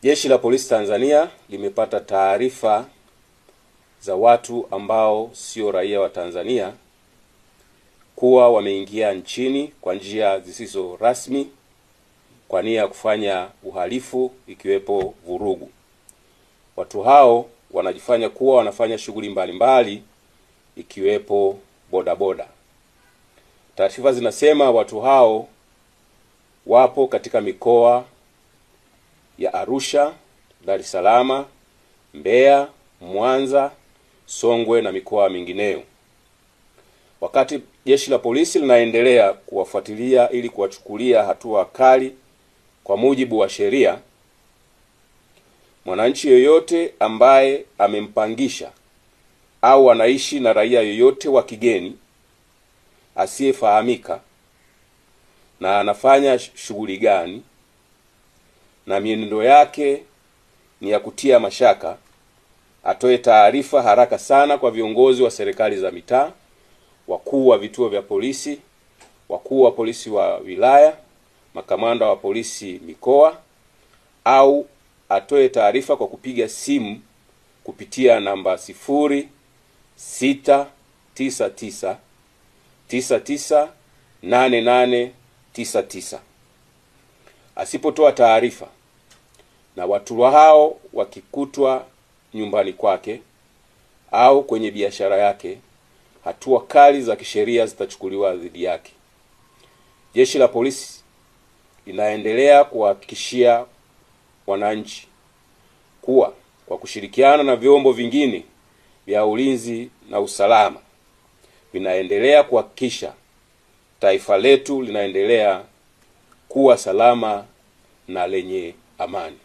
Jeshi la Polisi Tanzania limepata taarifa za watu ambao sio raia wa Tanzania kuwa wameingia nchini kwa njia zisizo rasmi kwa nia ya kufanya uhalifu ikiwepo vurugu. Watu hao wanajifanya kuwa wanafanya shughuli mbalimbali ikiwepo bodaboda. Taarifa zinasema watu hao wapo katika mikoa ya Arusha, Dar es Salaam, Mbeya, Mwanza, Songwe na mikoa mingineyo. Wakati jeshi la polisi linaendelea kuwafuatilia ili kuwachukulia hatua kali kwa mujibu wa sheria, mwananchi yoyote ambaye amempangisha au anaishi na raia yoyote wa kigeni asiyefahamika na anafanya shughuli gani na mienendo yake ni ya kutia mashaka, atoe taarifa haraka sana kwa viongozi wa serikali za mitaa, wakuu wa vituo vya polisi, wakuu wa polisi wa wilaya, makamanda wa polisi mikoa, au atoe taarifa kwa kupiga simu kupitia namba 0699998899. Asipotoa taarifa na watu hao wakikutwa nyumbani kwake au kwenye biashara yake, hatua kali za kisheria zitachukuliwa dhidi yake. Jeshi la polisi linaendelea kuhakikishia wananchi kuwa kwa kushirikiana na vyombo vingine vya ulinzi na usalama vinaendelea kuhakikisha taifa letu linaendelea kuwa salama na lenye amani.